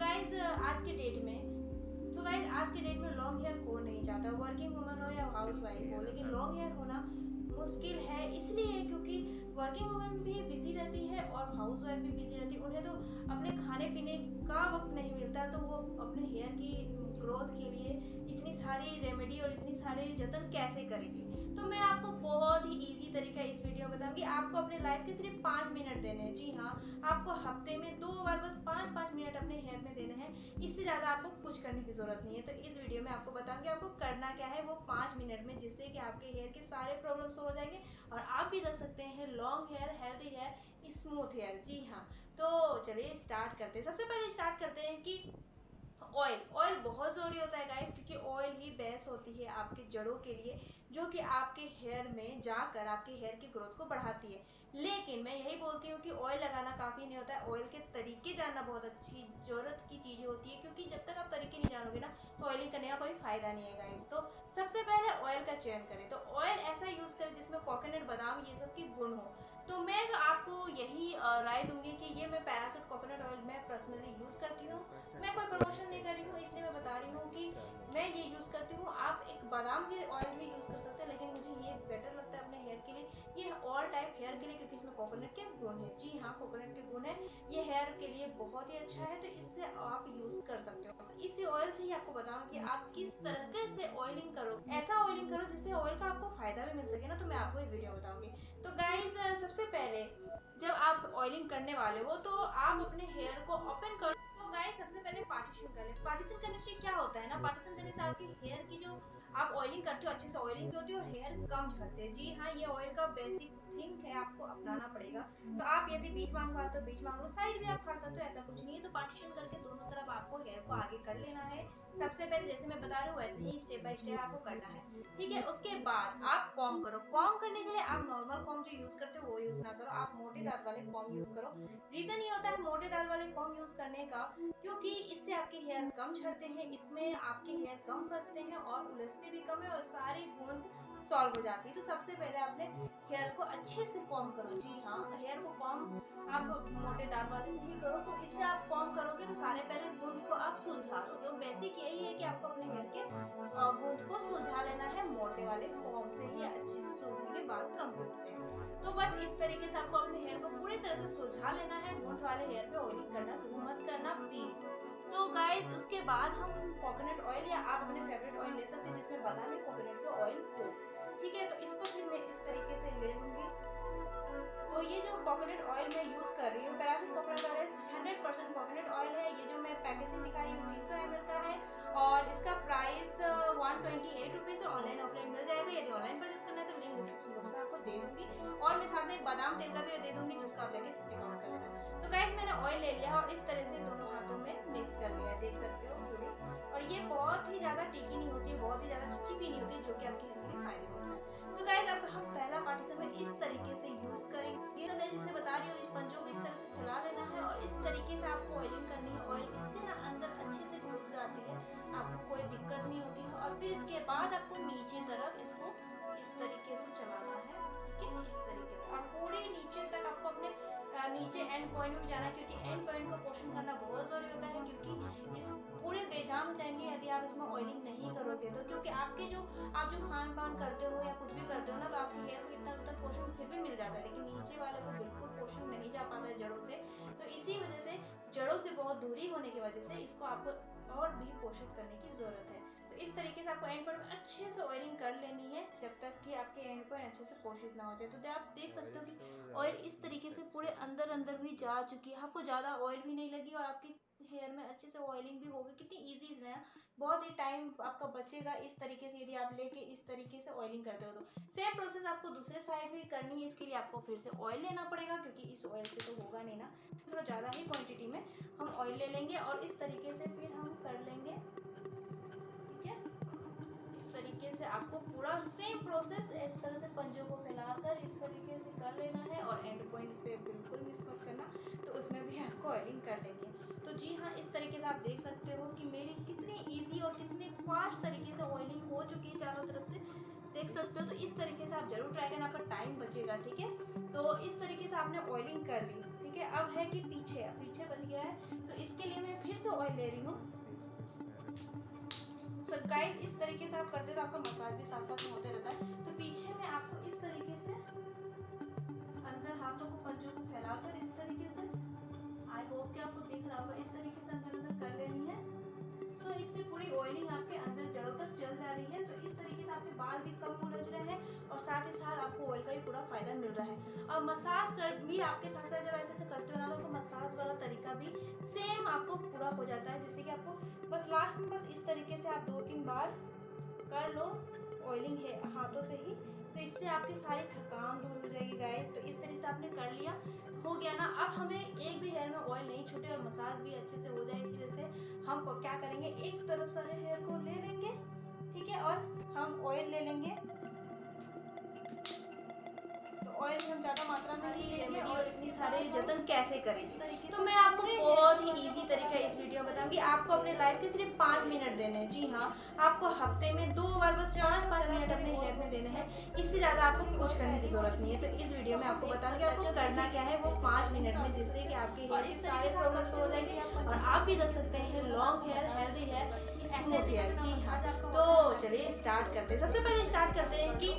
आज के डेट में लॉन्ग हेयर कौन नहीं चाहता, वर्किंग वुमन हो या हाउस वाइफ हो, लेकिन लॉन्ग हेयर होना मुश्किल है इसलिए क्योंकि वर्किंग वुमन भी बिजी रहती है और हाउस वाइफ भी बिजी रहती है। उन्हें तो अपने खाने पीने का वक्त नहीं मिलता, तो वो अपने हेयर की ग्रोथ के लिए इतनी सारी रेमेडी और इतनी सारे जतन कैसे करेगी। तो मैं आपको बहुत ही इजी तरीका इस वीडियो में बताऊंगी। आपको अपने लाइफ के सिर्फ 5 मिनट देने हैं। जी हाँ, आपको हफ्ते में 2 बार बस 5-5 मिनट अपने हेयर में देने हैं। इससे ज़्यादा आपको कुछ करने की ज़रूरत नहीं है। तो इस वीडियो में आपको बताऊंगी आपको करना क्या है वो 5 मिनट में, जिससे कि आपके हेयर के सारे प्रॉब्लम सॉल्व हो जाएंगे और आप भी रख सकते हैं long hair, healthy hair, smooth hair. जी हाँ, तो चलिए स्टार्ट करते हैं। सबसे पहले स्टार्ट करते हैं कि ऑयल ऑयल बहुत ज़रूरी होता है गाइस, क्योंकि ऑयल ही बेस्ट होती है आपके जड़ों के लिए, जो कि आपके हेयर में जाकर आपके हेयर की ग्रोथ को बढ़ाती है। लेकिन मैं यही बोलती हूँ कि ऑयल लगाना काफ़ी नहीं होता है, ऑयल के तरीके जानना बहुत अच्छी ज़रूरत की चीज़ें होती है, क्योंकि जब तक आप तरीके नहीं जानोगे ना तो ऑयलिंग करने का कोई फ़ायदा नहीं है गाइस। तो सबसे पहले ऑयल का चयन करें, तो ऑयल ऐसा यूज़ करें जिसमें कोकोनट, बादाम ये सब की गुण हो। तो मैं तो आपको यही राय दूंगी कि ये मैं पैराशूट कोकोनट ऑयल मैं पर्सनली यूज़ करती हूँ। मैं कोई प्रमोशन नहीं कर रही हूँ, इसलिए मैं बता रही हूँ कि मैं ये यूज़ करती हूँ। आप एक बादाम के ऑयल भी यूज़ कर सकते हैं, लेकिन मुझे ये बेटर लगता है अपने हेयर के लिए, ये ऑल टाइप हेयर के लिए, क्योंकि इसमें कोकोनट के गुण है। जी हाँ, कोकोनट के गुण है, ये हेयर के लिए बहुत ही अच्छा है, तो इससे आप यूज़ कर सकते हो। इस ऑयल से ही आपको बताऊँ कि आप किस तरीके से ऑयलिंग करो, ऐसा ऑयलिंग करो जिससे ऑयल का आपको फायदा भी मिल सके ना, तो मैं आपको ये वीडियो बताऊंगी। तो गाइज सबसे पहले जब आप ऑयलिंग करने वाले हो तो आप अपने हेयर को ओपन करो। तो गाइस सबसे पहले पार्टीशन कर ले। पार्टीशन करने से क्या होता है ना, पार्टीशन करने से आपके हेयर की जो आप ऑयलिंग करते हो अच्छे से ऑयलिंग भी होती है और हेयर कम झड़ते हैं। जी हाँ, ये ऑयल का बेसिक थिंक है, आपको अपनाना पड़ेगा। तो आप यदि बीच मांग रहा तो बीच मांग लो, साइड भी आप काट सकते हो, ऐसा कुछ नहीं है। तो पार्टीशन करके दोनों तरफ आपको हेयर को आगे कर लेना है। सबसे पहले जैसे मैं बता रही हूँ वैसे ही स्टेप बाय स्टेप आपको करना है, ठीक है। उसके बाद आप कॉम्ब करो। कॉम्ब करने के लिए आप नॉर्मल कॉम्ब जो यूज करते हो वो यूज ना करो, आप मोटे दांत वाले कॉम्ब यूज करो। रीजन ये होता है मोटे दांत वाले कॉम्ब यूज करने का, क्योंकि इससे आपके हेयर कम झड़ते हैं, इसमें आपके हेयर कम फंसते हैं और उलझते भी कम है और सारी गूंद सॉल्व हो जाती है। तो सबसे पहले आपने हेयर को अच्छे से कॉम्ब करो। जी हाँ, हेयर को कॉम्ब आप मोटे दांत वाले से ही करो। तो इससे आप कॉम्ब करोगे तो सारे पहले गूंद को आप सुलझा लो। तो बेसिक यही है कि आपको अपने हेयर के गूंद को सुलझा लेना है, मोटे वाले कॉम्ब से ही अच्छे से सुलझेंगे, बात कम होते हैं। तो बस इस तरीके से आपको अपने हेयर को पूरी तरह से सुलझा लेना है। गूंद वाले हेयर पे ऑयलिंग करना शुरू मत करना प्लीज। तो गाइस उसके बाद हम कोकोनट ऑयल या आप अपने फेवरेट ऑयल ले सकते हैं जिसमें बादाम या कोकोनट का ऑयल हो, ठीक है। तो इसको फिर मैं इस तरीके से ले लूंगी। तो ये जो कोकोनट ऑयल मैं यूज कर रही हूँ, parachute coconut oil 100% coconut oil है। ये जो मैं पैकेजिंग दिखाई हूँ 300 ml का है और इसका प्राइस 128 रुपीज है। ऑनलाइन ऑफलाइन मिल जाएगा, यदि ऑनलाइन परचेज करना है तो लिंक डिस्क्रिप्शन बॉक्स में आपको दे दूंगी और मैं साथ में एक बादाम तेल का भी दे दूंगी जिसको आप जाके चेकआउट कर लेना। तो गाइस मैंने ऑयल ले लिया और इस तरह से दोनों हाथों में मिक्स कर लिया है, देख सकते हो पूरी। और ये बहुत ही ज्यादा टिकी नहीं होती है, बहुत ही ज्यादा चिपचिपी नहीं होती, जो कि आपके हेयर के लिए फायदेमंद है। तो गाइस अब हम पहला पार्टीशन में इस तरीके से यूज करेंगे। तो मैं जैसे बता रही हूँ इस पंजों को इस तरह से फैला लेना है और इस तरीके से आपको ऑयलिंग करनी है। ऑयल इससे ना अंदर अच्छे से घुस जाती है, आपको कोई दिक्कत नहीं होती है। और फिर इसके बाद आपको नीचे तरफ इसको इस तरीके से चलाना है, ठीक है, इस तरीके से। और पूरे नीचे तक आपको अपने नीचे एंड पॉइंट में जाना है, क्योंकि एंड पॉइंट को पोर्शन करना बहुत जरूरी होता है, क्योंकि इस पूरे बेजान हो जाएंगे यदि आप इसमें ऑयलिंग नहीं करोगे तो। क्योंकि आपके जो आप जो खान पान करते हो या कुछ भी करते हो ना, तो आपके हेयर को इतना तक पोर्शन फिर भी मिल जाता है, लेकिन नीचे वाले को बिल्कुल पोर्शन नहीं जा पाता है जड़ों से। तो इसी वजह से जड़ों से बहुत दूरी होने की वजह से इसको आपको और भी पोषित करने की जरूरत है। तो इस तरीके से आपको एंड पॉइंट में अच्छे से ऑयलिंग कर लेनी है जब तक कि आपके एंड पॉइंट अच्छे से पोषित ना हो जाए। तो आप देख सकते हो कि ऑयल इस तरीके से पूरे अंदर अंदर भी जा चुकी है, आपको ज्यादा ऑयल भी नहीं लगी और आपकी हेयर में अच्छे से ऑयलिंग भी होगी। कितनी इजी है ना, बहुत ही टाइम आपका बचेगा इस तरीके से यदि आप लेके इस तरीके से ऑयलिंग करते हो। तो सेम प्रोसेस आपको दूसरे साइड भी करनी है, इसके लिए आपको फिर से ऑयल लेना पड़ेगा, क्योंकि इस ऑयल से तो होगा नहीं ना, थोड़ा ज़्यादा ही क्वांटिटी में हम ऑयल ले लेंगे और इस तरीके से फिर हम कर लेंगे, ठीक है। इस तरीके से आपको पूरा सेम प्रोसेस इस तरह से पंजों को फैलाकर इस तरीके से कर लेना है और एंड पॉइंट पे बिल्कुल मिस मत करना, तो उसमें भी आपको ऑयलिंग कर लेनी है। तो जी हाँ, इस तरीके से आप देख सकते हो कि मेरी कितनी इजी और कितनी फास्ट तरीके से ऑयलिंग हो चुकी है चारों तरफ से, देख सकते हो। तो इस तरीके से आप जरूर ट्राई करना, आपका टाइम बचेगा, ठीक है। तो इस तरीके से आपने ऑयलिंग कर ली, ठीक है। अब है कि पीछे पीछे बच गया है, तो इसके लिए मैं फिर से से ऑयल ले रही हूँ। सो गाइस इस तरीके से आप करते हो तो आपका मसाज भी साथ साथ में होते रहता है। तो पीछे में आपको इस तरीके से अंदर हाथों को पंजों को फैलाकर इस तरीके से, आई होप कि आपको दिख रहा होगा, इस तरीके से अंदर अंदर कर लेनी है। सो इससे पूरी ऑयलिंग आपके अंदर जड़ों तक चल जा रही है। तो इस तरीके से आपके बाल भी कम उलझ रहे हैं और साथ ही साथ आपको ऑयल का भी पूरा फायदा मिल रहा है। और मसाज कर भी आपके साथ साथ जब ऐसे करते हो ना तो आपको मसाज वाला तरीका भी सेम आपको पूरा हो जाता है। जैसे कि आपको बस लास्ट में बस इस तरीके से आप 2-3 बार कर लो ऑयलिंग है हाथों से ही, तो इससे आपकी सारी थकान दूर हो जाएगी गाइस। तो इस तरीके से आपने कर लिया, हो गया ना। अब हमें एक भी हेयर में ऑयल नहीं छूटे और मसाज भी अच्छे से हो जाए, इसी वजह से हम क्या करेंगे, एक तरफ सारे हेयर को ले लेंगे, ठीक है, और हम ऑयल ले लेंगे। ऑयल हम ज़्यादा मात्रा में ही लेंगे और इतनी सारे जतन कैसे करेंगे, तो मैं आपको बहुत ही इजी तरीका इस वीडियो में बताऊंगी। आपको अपने लाइफ के सिर्फ 5 मिनट देने हैं। जी हाँ, आपको हफ्ते में 2 बार बस 5-5 मिनट अपने हेयर में देने हैं, इससे ज़्यादा आपको कुछ करने की जरूरत नहीं है। तो इस वीडियो में आपको बताऊंगी आपको करना क्या है वो 5 मिनट में, जिससे कि आपके हेयर के सारे प्रॉब्लम्स हो जाएंगे और आप भी रख सकते हैं long hair, healthy hair, smooth hair. जी हाँ, तो चलिए स्टार्ट करते हैं। सबसे पहले स्टार्ट करते हैं कि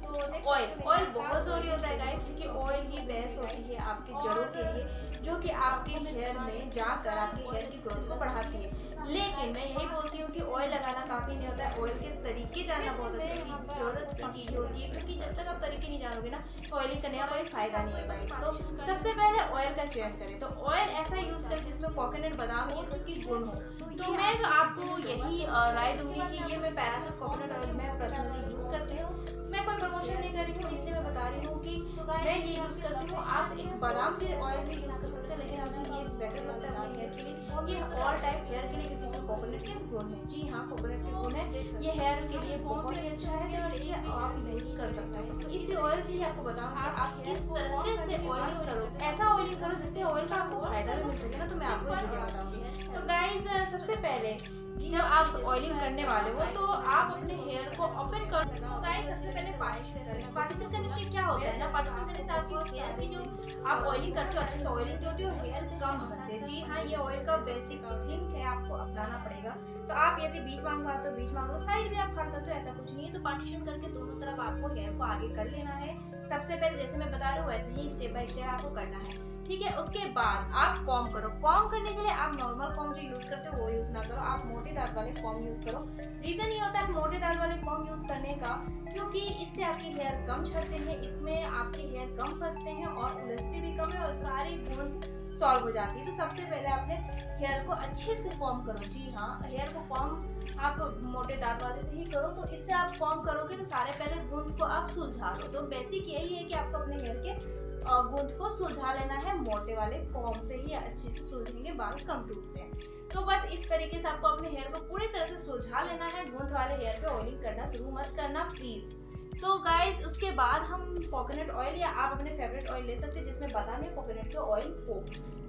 ऑयल बहुत जरूरी होता है गाइस, क्योंकि ऑयल ही बेस्ट होती है आपकी जड़ों के लिए, जो कि आपके हेयर में जाकर आपके हेयर की ग्रोथ को बढ़ाती है। लेकिन मैं यही बोलती हूँ कि ऑयल लगाना काफी नहीं होता है, ऑयल के तरीके जानना बहुत जरूरत की चीज होती है, क्योंकि जब तक आप तरीके नहीं जानोगे ना तो ऑयलिंग करने का कोई फायदा नहीं है गाइस। तो सबसे पहले ऑयल का चयन करें, तो ऑयल ऐसा यूज करें जिसमें कोकोनट, बादाम ये सब की गुण हो। तो मैं तो आपको यही राय दूंगी कि ये मैं पैराशूट कोकोनट ऑयल मैं पर्सनली यूज करती हूँ। मैं कोई प्रमोशन नहीं कर रही हूँ, इसलिए मैं बता रही हूँ कि मैं ये यूज करती हूँ। आप एक बादाम के ऑयल भी यूज कर सकते हैं, लेकिन मुझे ये बेटर लगता है अपने हेयर के लिए, ये ऑल टाइप हेयर के लिए, क्योंकि इसमें कोकोनट के गुण है। जी हाँ, कोकोनट के गुण है, ये हेयर के लिए बहुत ही अच्छा है, तो इसलिए आप यूज कर सकते हैं। तो इसी ऑयल से ही आपको बताऊंगी कि आप किस तरीके से ऑयलिंग करो, ऐसा ऑयलिंग करो जिससे ऑयल का आपको फायदा भी मिल सके ना, तो मैं आपको ये वीडियो बताऊंगी। तो गाइज सबसे पहले जब आप ऑयलिंग करने वाले हो तो आप अपने हेयर को ओपन कर, तो गाइस सबसे पहले पार्टीशन करें। पार्टीशन करने से क्या होता है ना, पार्टीशन करने से आपकी हेयर की जो आप ऑयलिंग करते हो अच्छे से ऑयलिंग होती है और हेयर कम भरते हैं। जी हाँ, ये ऑयल का बेसिक थिंग है, आपको अपनाना पड़ेगा। तो आप यदि बीच मांगना हो तो बीच मांग लो, साइड भी आप कर सकते हो, ऐसा कुछ नहीं है। तो पार्टीशन करके दोनों तरफ आपको हेयर को आगे कर लेना है। सबसे पहले जैसे मैं बता रही हूँ वैसे ही स्टेप बाय स्टेप आपको करना है, ठीक है। उसके बाद आप कॉम्ब करो। कॉम्ब करने के लिए आप नॉर्मल कॉम्ब जो यूज करते हो वो यूज ना करो, आप मोटे दांत वाले कॉम्ब यूज करो। रीजन ये होता है मोटे दांत वाले कॉम्ब यूज करने का, क्योंकि इससे आपके हेयर कम झड़ते हैं, इसमें आपके हेयर कम फंसते हैं और उलझते भी कम है और सारी गूंद सॉल्व हो जाती है। तो सबसे पहले आपने हेयर को अच्छे से कॉम्ब करो। जी हाँ, हेयर को कॉम्ब आप मोटे दांत वाले से ही करो। तो इससे आप कॉम्ब करोगे तो सारे पहले गूंद को आप सुलझा लो। तो बेसिक यही है कि आपको अपने हेयर के गूंद को सुलझा लेना है, मोटे वाले कॉम्ब से ही अच्छे से सुलझेंगे, बाल कम टूटते हैं। तो बस इस तरीके से आपको अपने हेयर को पूरी तरह से सुलझा लेना है। गूंद वाले हेयर पे ऑयलिंग करना शुरू मत करना प्लीज। तो गाइस उसके बाद हम कोकोनट ऑयल या आप अपने फेवरेट ऑयल ले सकते हैं जिसमें बादाम या कोकोनट के ऑयल हो,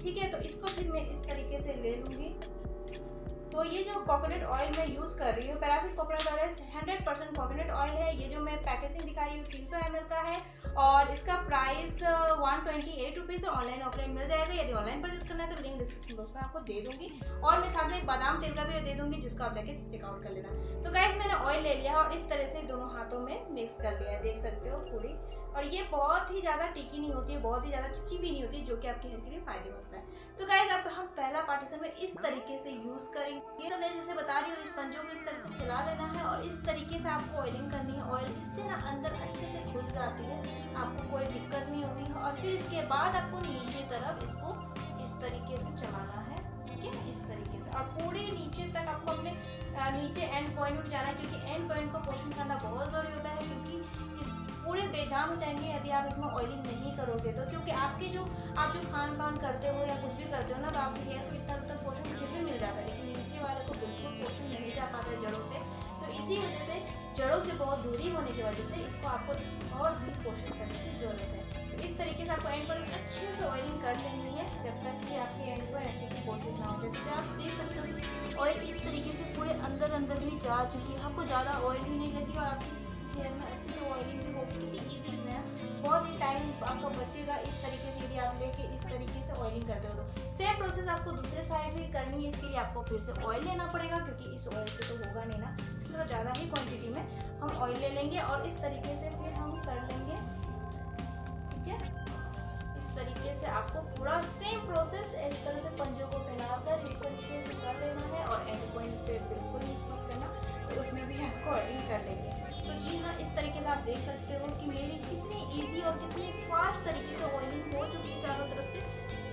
ठीक है। तो इसको फिर मैं इस तरीके से ले लूंगी। तो ये जो कोकोनट ऑयल मैं यूज कर रही हूँ, parachute coconut oil 100% coconut oil है। ये जो मैं पैकेजिंग दिखाई हूँ 300 ml का है और इसका प्राइस 128 रुपीज ऑनलाइन ऑफलाइन मिल जाएगा। यदि ऑनलाइन परचेज करना है तो लिंक डिस्क्रिप्शन बॉक्स में आपको दे दूंगी और मैं साथ में एक बादाम तेल का भी दे दूंगी, जिसको आप जाके चेकआउट कर लेना। तो गाइस मैंने ऑयल ले लिया और इस तरह से दोनों हाथों में मिक्स कर लिया है, देख सकते हो पूरी। और ये बहुत ही ज्यादा टिकी नहीं होती है, बहुत ही ज्यादा चिपची भी नहीं होती, जो कि आपके हेयर के लिए फायदेमंद होता है। तो गाइस अब हम पहला पार्टीशन में इस तरीके से यूज करेंगे। तो मैं जैसे बता रही हूँ इस पंजों को इस तरह से हिला लेना है और इस तरीके से आपको ऑयलिंग करनी है। ऑयल इससे ना अंदर अच्छे से घुस जाती है, आपको कोई दिक्कत नहीं होती है। और फिर इसके बाद आपको नीचे तरफ इसको इस तरीके से चलाना है, ठीक है, इस तरीके से। और पूरे नीचे तक आपको अपने नीचे एंड पॉइंट पर जाना है, क्योंकि एंड पॉइंट को पोर्शन करना बहुत जरूरी होता है, क्योंकि इस पूरे बेजान हो जाएंगे यदि आप इसमें ऑयलिंग नहीं करोगे तो। क्योंकि आपके जो आप खान पान करते हो या कुछ भी करते हो ना, तो आपके हेयर को इतना तक पोर्शन फिर भी मिल जाता है, लेकिन नीचे वाले को बिल्कुल पोर्शन नहीं जा पाता है जड़ों से। तो इसी वजह से जड़ों से बहुत दूरी होने की वजह से इसको आपको और भी पोर्शन करने की जरूरत है। तो इस तरीके से आपको एंड पर अच्छे से ऑयलिंग कर लेनी है जब तक कि आपके एंड पर अच्छे से पोर्शन ना हो जाए। तो आप देख सकते हो ऑयल इस तरीके से पूरे अंदर अंदर भी जा चुकी है, आपको ज़्यादा ऑयल भी नहीं लगी और आपकी हेयर में अच्छे से ऑयलिंग भी होगी। कितनी ईजी है, बहुत ही टाइम आपका बचेगा इस तरीके से यदि आप लेके इस तरीके से ऑयलिंग करते हो तो। सेम प्रोसेस आपको दूसरे साइड भी करनी है। इसके लिए आपको फिर से ऑयल लेना पड़ेगा, क्योंकि इस ऑयल से तो होगा नहीं ना, थोड़ा ज़्यादा ही क्वांटिटी में हम ऑयल ले लेंगे और इस तरीके से फिर हम कर लेंगे। ठीक है, इस तरीके से आपको पूरा सेम प्रोसेस इस तरह से पंजों को फैलाकर इस तरीके से कर लेना है और एंड पॉइंट पे बिल्कुल मिस मत करना, तो उसमें भी आपको ऑयलिंग कर लेंगे। तो जी हाँ, इस तरीके से आप देख सकते हो कि मेरी कितनी इजी और कितनी फास्ट तरीके से ऑयलिंग हो चुकी है चारों तरफ से,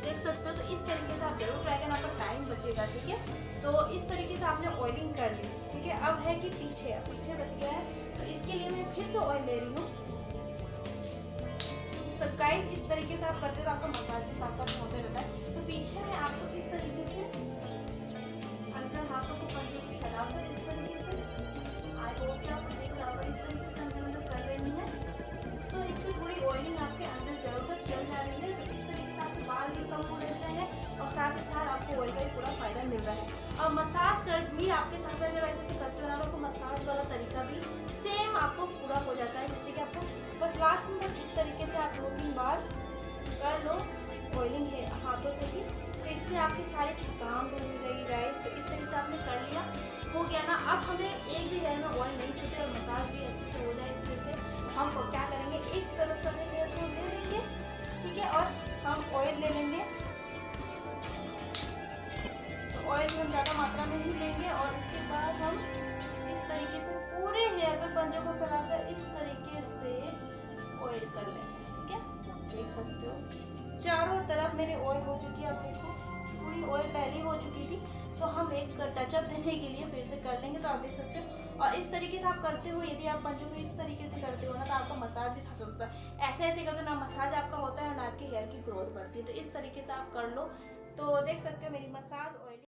देख सकते हो। तो इस तरीके से आप जरूर ट्राई करना, आपका टाइम बचेगा। ठीक है, तो इस तरीके से आपने ऑयलिंग कर ली। ठीक है, अब है कि पीछे बच गया है, तो इसके लिए मैं फिर से ऑयल ले रही हूँ। सो गाइस, इस तरीके से आप करते हो तो आपका मसाज भी साथ साथ होते रहता है। तो पीछे में आपको इस तरीके से अंदर हाथों को कंटिन्यू लगाकर इस तरीके से, आई होप कि आपको देख रहा होगा, इस तरीके से अंदर कर लेनी है। तो इससे पूरी ऑयलिंग आपके अंदर जड़ों तक चल जा रही है। तो इस तरीके से आपके बाल भी कम हो रहते हैं और साथ ही साथ आपको ऑयल का भी पूरा फायदा मिल रहा है। और मसाज कर भी आपके साथ अगर ऐसे करते हो ना, तो मसाज वाला तरीका भी सेम आपको पूरा हो जाता है। जैसे कि आपको बस लास्ट में बस इस तरीके से आप 2-3 बार कर लो ऑयलिंग है हाथों से ही, तो इससे आपकी सारी थकान दूर हो जाएगी गाइस। तो इस तरीके से आपने कर लिया, हो गया ना। अब हमें एक भी हेयर में ऑयल नहीं छूटे और मसाज भी अच्छे से हो जाए, इसलिए से हम क्या करेंगे, एक तरफ से अपने हेयर को ले लेंगे। ठीक है, और हम ऑयल ले लेंगे। तो ऑयल हम ज़्यादा मात्रा में ही लेंगे और उसके बाद हम इस तरीके से पूरे हेयर पे पंजों को फैलाकर इस तरीके से ऑयल कर लेंगे। ठीक है, देख सकते हो चारों तरफ मेरी ऑयल हो चुकी है। अब देखो पूरी ऑयल पहले हो चुकी थी, तो हम एक टचअप देने के लिए फिर से कर लेंगे। तो आप देख सकते हो, और इस तरीके से आप करते हो, यदि आप पंजों को इस तरीके से करते हो ना, तो आपका मसाज भी साथ होता है। ऐसे करते हो ना, मसाज आपका होता है ना, आपके हेयर की ग्रोथ बढ़ती है। तो इस तरीके से आप कर लो। तो देख सकते हो मेरी मसाज ऑयल